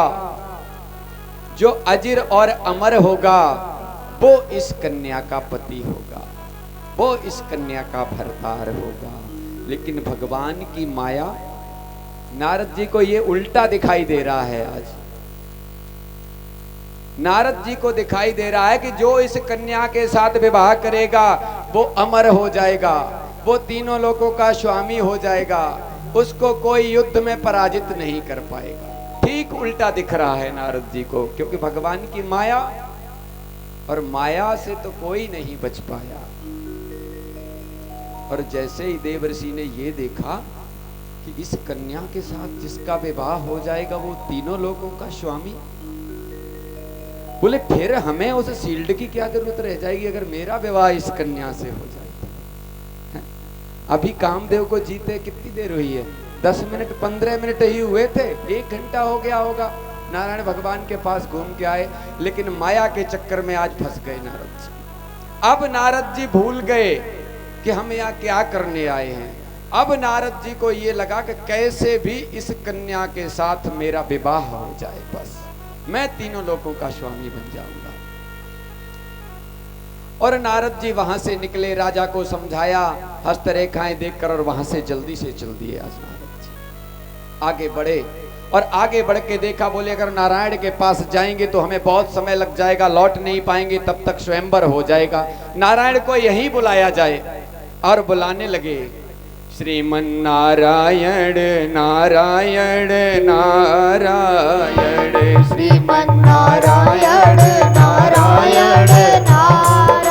जो अजिर और अमर होगा, वो इस कन्या का पति होगा, वो इस कन्या का भरतार होगा। लेकिन भगवान की माया, नारद जी को ये उल्टा दिखाई दे रहा है। आज नारद जी को दिखाई दे रहा है कि जो इस कन्या के साथ विवाह करेगा वो अमर हो जाएगा, वो तीनों लोगों का स्वामी हो जाएगा, उसको कोई युद्ध में पराजित नहीं कर पाएगा। ठीक उल्टा दिख रहा है नारद जी को, क्योंकि भगवान की माया, और माया से तो कोई नहीं बच पाया। और जैसे ही देवर्षि ने ये देखा कि इस कन्या के साथ जिसका विवाह हो जाएगा वो तीनों लोगों का स्वामी, बोले फिर हमें उस शील्ड की क्या जरूरत रह जाएगी अगर मेरा विवाह इस कन्या से हो जाए। अभी कामदेव को जीते कितनी देर हुई है? 10 मिनट 15 मिनट ही हुए थे, 1 घंटा हो गया होगा। नारायण भगवान के पास घूम के आए, लेकिन माया के चक्कर में आज फंस गए नारद जी। अब नारद जी भूल गए कि हम यहाँ क्या करने आए हैं। अब नारद जी को ये लगा कि कैसे भी इस कन्या के साथ मेरा विवाह हो जाए, बस मैं तीनों लोगों का स्वामी बन जाऊंगा। और नारद जी वहां से निकले, राजा को समझाया हस्तरेखाएं देखकर, और वहां से जल्दी से चल दिए। आज नारद जी आगे बढ़े, और आगे बढ़ के देखा, बोले अगर नारायण के पास जाएंगे तो हमें बहुत समय लग जाएगा, लौट नहीं पाएंगे, तब तक स्वयंवर हो जाएगा। नारायण को यहीं बुलाया जाए। और बुलाने लगे, श्रीमन नारायण नारायण नारायण, श्रीमन नारायण नारायण नारायण,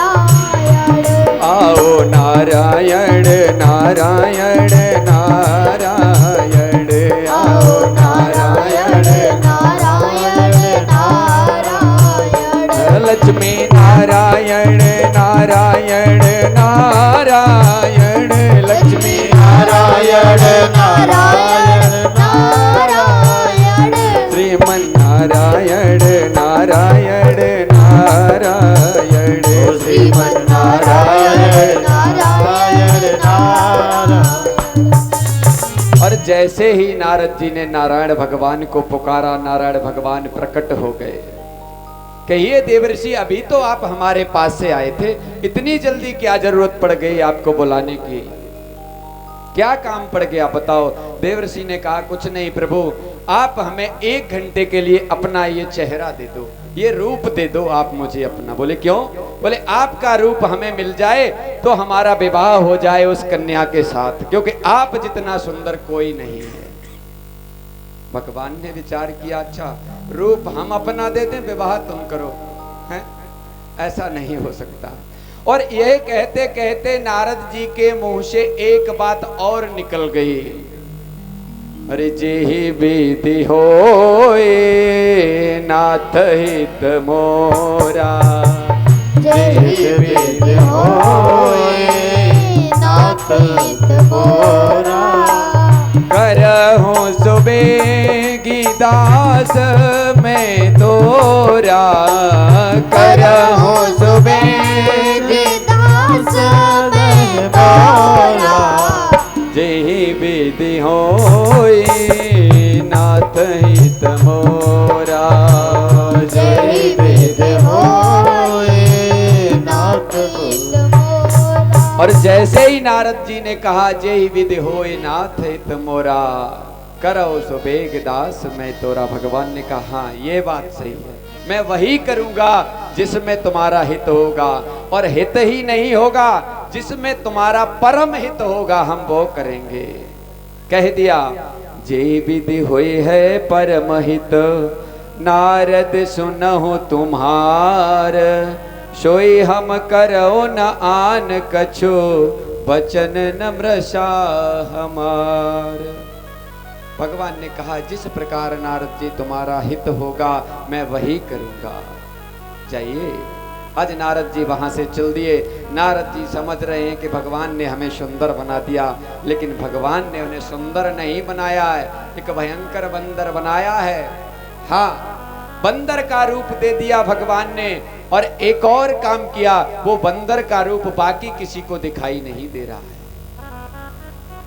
आओ नारायण नारायण नारायण, आओ नारायण नारायण नारायण, लक्ष्मी नारायण नारायण नारायण, लक्ष्मी नारायण नारायण नारायण, श्रीमन नारायण नारायण नारायण, श्रीमन नारायण नारायण नारायण। और जैसे ही नारद जी ने नारायण भगवान को पुकारा, नारायण भगवान प्रकट हो गए। कहिए देवर्षि, अभी तो आप हमारे पास से आए थे, इतनी जल्दी क्या जरूरत पड़ गई आपको बुलाने की? क्या काम पड़ गया बताओ? देवर्षि ने कहा, कुछ नहीं प्रभु, आप हमें 1 घंटे के लिए अपना ये चेहरा दे दो, ये रूप दे दो आप मुझे अपना। बोले क्यों? बोले आपका रूप हमें मिल जाए तो हमारा विवाह हो जाए उस कन्या के साथ, क्योंकि आप जितना सुंदर कोई नहीं है। भगवान ने विचार किया, अच्छा रूप हम अपना दे दें, विवाह तुम करो, हैं? ऐसा नहीं हो सकता। और यह कहते कहते नारद जी के मुंह से एक बात और निकल गई, अरे जेहि विधि होए नाथ हित मोरा, जेहि विधि होए नाथ हित मोरा, करहूं सुबेगी दास मैं तोरा, करहूं सुबेगी दास मैं तोरा, जेहि विधि होए नाथ हित मोरा, जेहि विधि होए नाथ हित मोरा। और जैसे ही नारद जी ने कहा, जेहि विधि होए नाथ हित मोरा, करो सुबेग दास मैं तोरा, भगवान ने कहा हाँ ये बात सही है, मैं वही करूंगा जिसमें तुम्हारा हित होगा, और हित ही नहीं होगा जिसमें तुम्हारा परम हित होगा, हम वो करेंगे। कह दिया, जे विधि हुई है परम हित, नारद सुनहु तुम्हार, सोई हम करो न आन कछु, वचन नम्र सा हमार। भगवान ने कहा, जिस प्रकार नारद जी तुम्हारा हित होगा मैं वही करूंगा, जाइए। आज नारद जी वहां से चल दिए। नारद जी समझ रहे हैं कि भगवान ने हमें सुंदर बना दिया, लेकिन भगवान ने उन्हें सुंदर नहीं बनाया है, एक भयंकर बंदर बनाया है। हाँ, बंदर का रूप दे दिया भगवान ने, और एक और काम किया, वो बंदर का रूप बाकी किसी को दिखाई नहीं दे रहा है।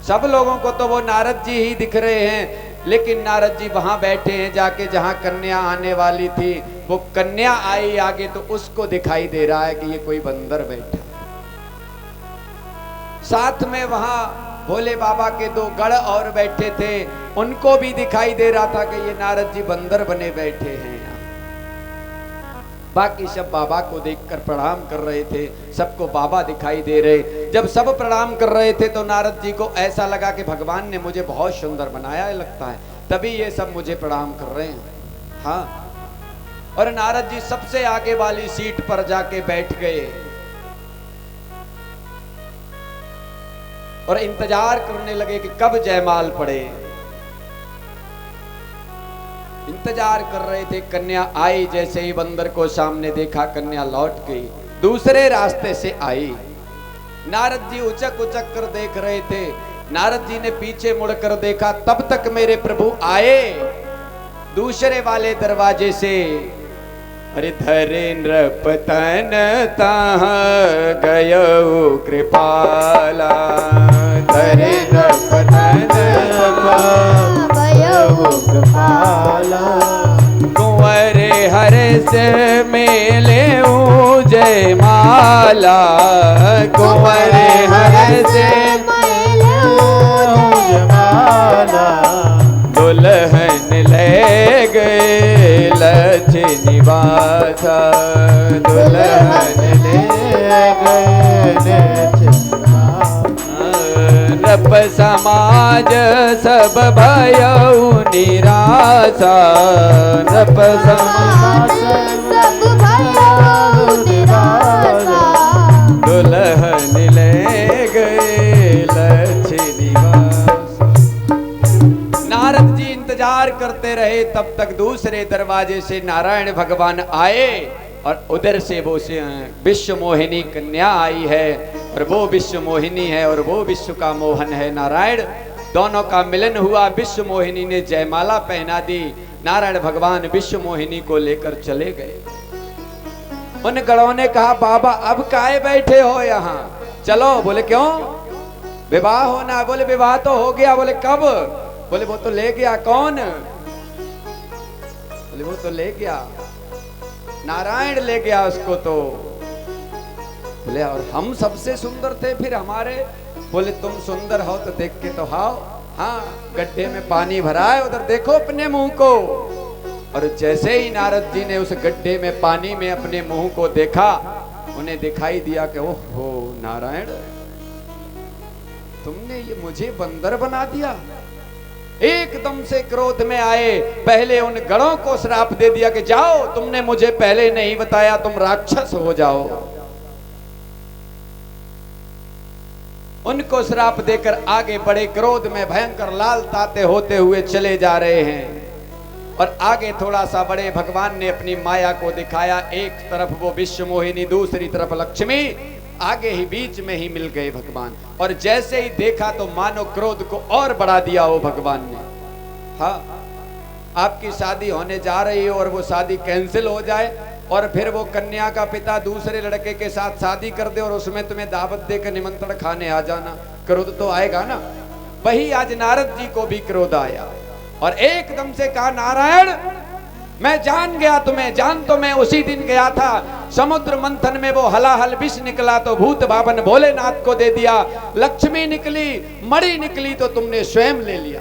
सब लोगों को तो वो नारद जी ही दिख रहे हैं, लेकिन नारद जी वहां बैठे हैं जाके जहां कन्या आने वाली थी। वो कन्या आई आगे तो उसको दिखाई दे रहा है कि ये कोई बंदर बैठा। साथ में वहां भोले बाबा के दो गढ़ और बैठे थे, उनको भी दिखाई दे रहा था कि ये नारद जी बंदर बने बैठे हैं। बाकी सब बाबा को देखकर प्रणाम कर रहे थे, सबको बाबा दिखाई दे रहे। जब सब प्रणाम कर रहे थे तो नारद जी को ऐसा लगा कि भगवान ने मुझे बहुत सुंदर बनाया है लगता है, तभी ये सब मुझे प्रणाम कर रहे हैं। हाँ, और नारद जी सबसे आगे वाली सीट पर जाके बैठ गए और इंतजार करने लगे कि कब जयमाल पड़े। इंतजार कर रहे थे। कन्या आई, जैसे ही बंदर को सामने देखा कन्या लौट गई, दूसरे रास्ते से आई। नारद जी उचक उचक कर देख रहे थे। नारद जी ने पीछे मुड़कर देखा, तब तक मेरे प्रभु आए दूसरे वाले दरवाजे से। अरे धरे नृपतन तहाँ गयो कृपाला, धरे नृपतन कुंवरे हर्ष मेले जय माला, कुंवरे हर्ष दुल्हन ले गए लक्ष्य निवासा, दुल्हन ले गए नृप समाज सब भयउ निराशा, नृप समाज सब भयउ निराशा, दुल्हन ले गए लक्ष्य निवास। नारद जी इंतजार करते रहे, तब तक दूसरे दरवाजे से नारायण भगवान आए और उधर से वो विश्व मोहिनी कन्या आई है, और वो विश्व मोहिनी है और वो विश्व का मोहन है नारायण। दोनों का मिलन हुआ, विश्व मोहिनी ने जयमाला पहना दी, नारायण भगवान विश्व मोहिनी को लेकर चले गए। उन गणों ने कहा, बाबा अब काहे बैठे हो यहाँ, चलो। बोले क्यों, विवाह होना। बोले विवाह तो हो गया। बोले कब? बोले वो तो ले गया। कौन? बोले वो तो ले गया, नारायण ले गया उसको तो। बोले और हम सबसे सुंदर थे फिर हमारे? बोले तुम सुंदर हो तो देख के तो हाओ। हाँ, गड्ढे में पानी भरा है, उधर देखो अपने मुंह को। और जैसे ही नारद जी ने उस गड्ढे में पानी में अपने मुंह को देखा, उन्हें दिखाई दिया कि ओहो नारायण, तुमने ये मुझे बंदर बना दिया। एकदम से क्रोध में आए, पहले उन गणों को श्राप दे दिया कि जाओ, तुमने मुझे पहले नहीं बताया, तुम राक्षस हो जाओ। उनको श्राप देकर आगे बढ़े, क्रोध में भयंकर लाल ताते होते हुए चले जा रहे हैं। और आगे थोड़ा सा बड़े, भगवान ने अपनी माया को दिखाया। एक तरफ वो विश्व मोहिनी, दूसरी तरफ लक्ष्मी, आगे ही बीच में ही मिल गए भगवान। और जैसे ही देखा तो मानो क्रोध को और बढ़ा दिया वो भगवान ने। हाँ, आपकी शादी होने जा रही हो और वो शादी कैंसिल हो जाए, और फिर वो कन्या का पिता दूसरे लड़के के साथ शादी कर दे और उसमें तुम्हें दावत देकर निमंत्रण खाने आ जाना, क्रोध तो आएगा ना। वही आज नारद जी को भी क्रोध आया और एकदम से कहा, नारायण मैं जान गया तुम्हें, जान तो मैं उसी दिन गया था, समुद्र मंथन में वो हलाहल विष निकला तो भूत भावन भोलेनाथ को दे दिया, लक्ष्मी निकली, मणि निकली तो तुमने स्वयं ले लिया।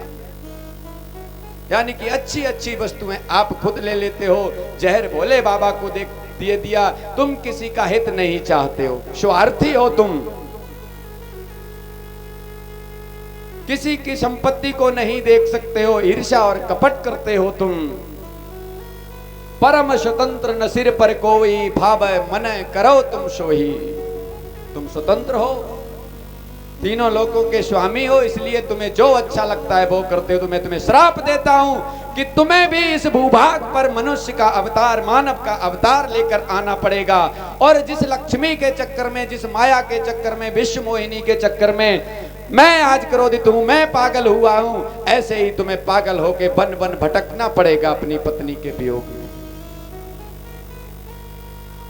यानी कि अच्छी अच्छी वस्तुएं आप खुद ले लेते हो, जहर भोले बाबा को दे दिया। तुम किसी का हित नहीं चाहते हो, स्वार्थी हो तुम, किसी की संपत्ति को नहीं देख सकते हो, ईर्ष्या और कपट करते हो तुम। परम स्वतंत्र न सिर पर कोई, भाव मन करो तुम सोही। तुम स्वतंत्र हो, तीनों लोकों के स्वामी हो, इसलिए तुम्हें जो अच्छा लगता है वो करते हो। तो मैं तुम्हें श्राप देता हूं कि तुम्हें भी इस भूभाग पर मनुष्य का अवतार, मानव का अवतार लेकर आना पड़ेगा। और जिस लक्ष्मी के चक्कर में, जिस माया के चक्कर में, विश्व मोहिनी के चक्कर में मैं आज क्रोधित हूं, मैं पागल हुआ हूं, ऐसे ही तुम्हें पागल होके बन बन भटकना पड़ेगा अपनी पत्नी के वियोग में।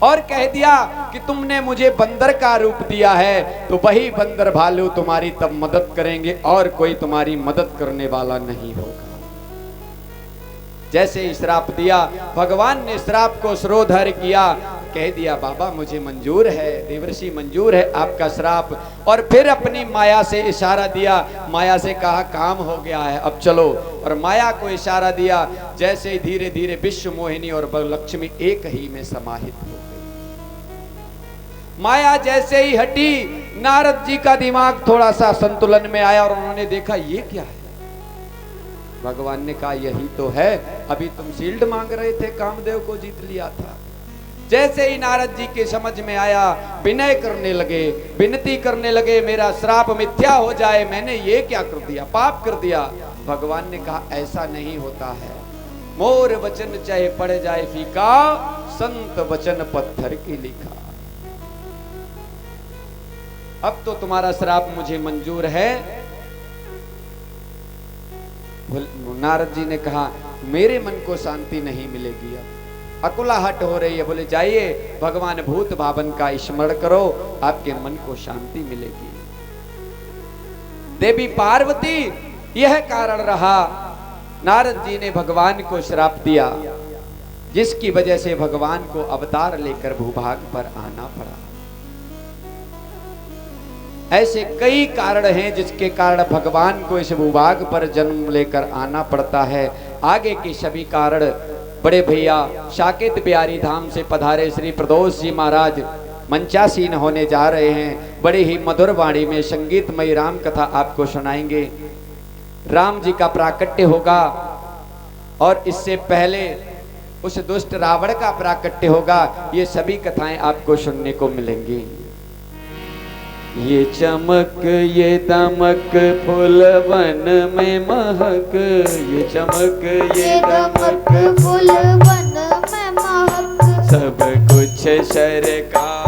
और कह दिया कि तुमने मुझे बंदर का रूप दिया है तो वही बंदर भालू तुम्हारी तब मदद करेंगे और कोई तुम्हारी मदद करने वाला नहीं होगा। जैसे ही श्राप दिया, भगवान ने श्राप को शिरोधार्य किया, कह दिया बाबा मुझे मंजूर है, देवर्षि मंजूर है आपका श्राप। और फिर अपनी माया से इशारा दिया, माया से कहा काम हो गया है अब चलो। और माया को इशारा दिया, जैसे ही धीरे धीरे विश्व मोहिनी और लक्ष्मी एक ही में समाहित हो गई। माया जैसे ही हटी, नारद जी का दिमाग थोड़ा सा संतुलन में आया और उन्होंने देखा ये क्या है। भगवान ने कहा यही तो है, अभी तुम शील्ड मांग रहे थे, कामदेव को जीत लिया था। जैसे ही नारद जी के समझ में आया, विनय करने लगे, विनती करने लगे, मेरा श्राप मिथ्या हो जाए, मैंने ये क्या कर दिया, पाप कर दिया। भगवान ने कहा ऐसा नहीं होता है, मोर वचन चाहे पड़ जाए फीका, संत वचन पत्थर की लिखा। अब तो तुम्हारा श्राप मुझे मंजूर है। नारद जी ने कहा मेरे मन को शांति नहीं मिलेगी, अब अकुलाहट हो रही है। बोले जाइए भगवान भूत भावन का स्मरण करो, आपके मन को शांति मिलेगी। देवी पार्वती यह कारण रहा, नारद जी ने भगवान को श्राप दिया, जिसकी वजह से भगवान को अवतार लेकर भूभाग पर आना पड़ा। ऐसे कई कारण हैं जिसके कारण भगवान को इस भूभाग पर जन्म लेकर आना पड़ता है। आगे के सभी कारण बड़े भैया साकेत बिहारी धाम से पधारे श्री प्रदोष जी महाराज मंचासीन होने जा रहे हैं। बड़े ही मधुर वाणी में संगीतमयी राम कथा आपको सुनाएंगे। राम जी का प्राकट्य होगा और इससे पहले उस दुष्ट रावण का प्राकट्य होगा। ये सभी कथाएं आपको सुनने को मिलेंगी। ये चमक ये दमक फूलवन में महक, ये चमक ये दमक फूलवन में महक, सब कुछ सरकार